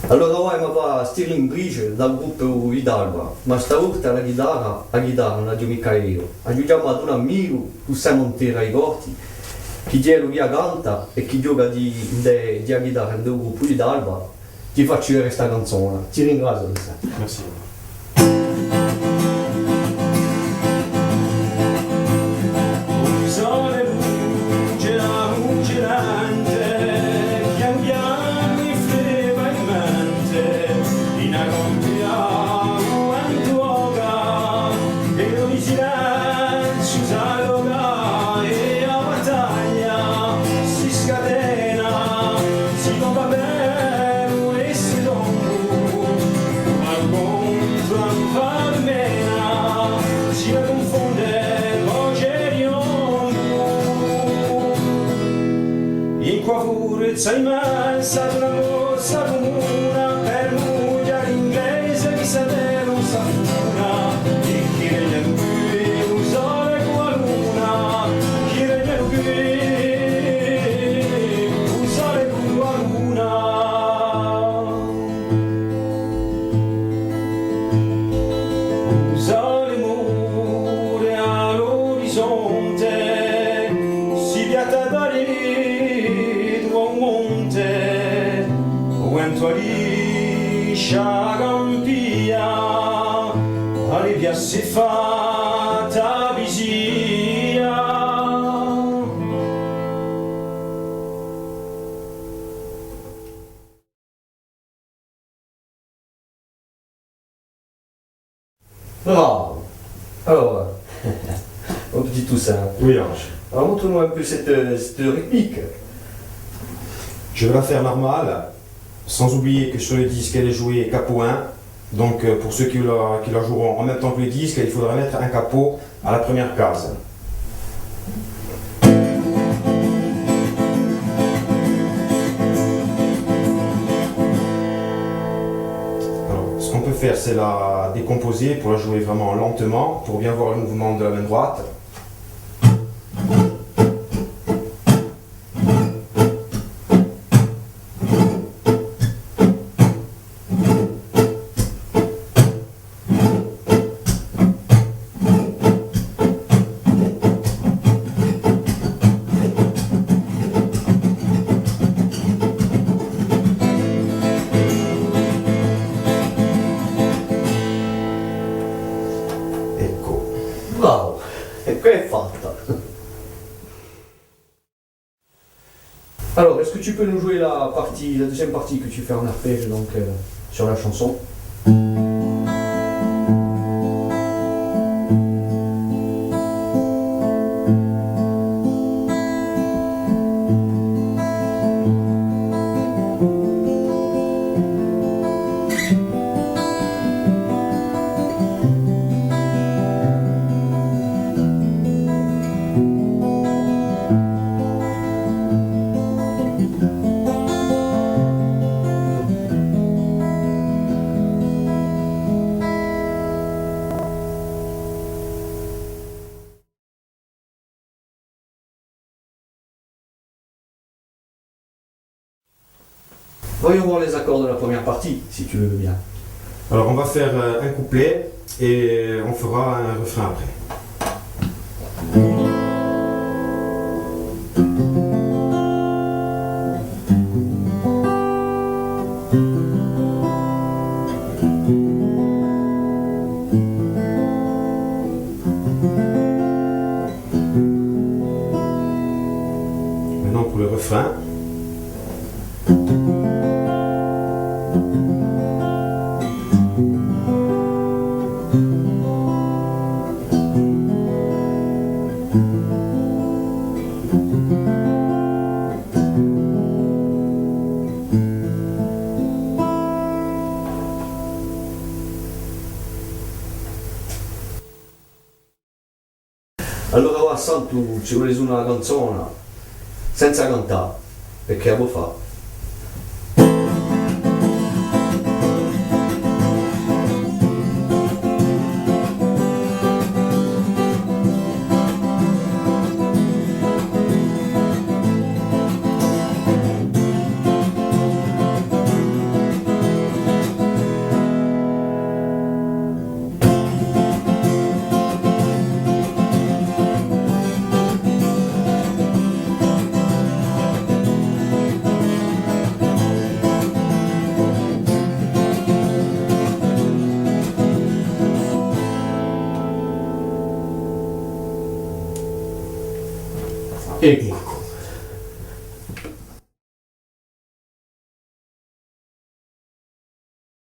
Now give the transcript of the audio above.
Allora ora va Stirling Bridge dal gruppo Hidalgo, ma stavolta la chitarra non la dio mica io. Aiutiamo ad un amico, tu sai montare ai corti, chi gelo via canta e chi gioca di chitarra del gruppo Hidalgo, ti faccio vedere questa canzone. Ti ringrazio. Merci. Sai immensa una corsa comuna per mugliare inglese che se ne non sa una e chi regna qui usare con la luna chi regna qui usare con la luna usare mure all'orizzonte si piatta da liscia campia alle piazze fatta visia Bravo. Alors, un petit Toussaint. Oui, Ange. Alors montre-nous un peu cette rythmique. Je vais la faire normale, sans oublier que sur le disque elle est jouée capot 1. Donc pour ceux qui la joueront en même temps que le disque, il faudra mettre un capot à la première case. Alors, ce qu'on peut faire, c'est la décomposer pour la jouer vraiment lentement, pour bien voir le mouvement de la main droite. Bravo, e qui è fatta. Alors, est-ce que tu peux nous jouer la deuxième partie que tu fais en arpège donc, sur la chanson? Voyons voir les accords de la première partie, si tu veux bien. Alors on va faire un couplet et on fera un refrain après. Maintenant pour le refrain. Allora va santo ci vuole su una canzone senza cantare, perché la può fare. Ecco,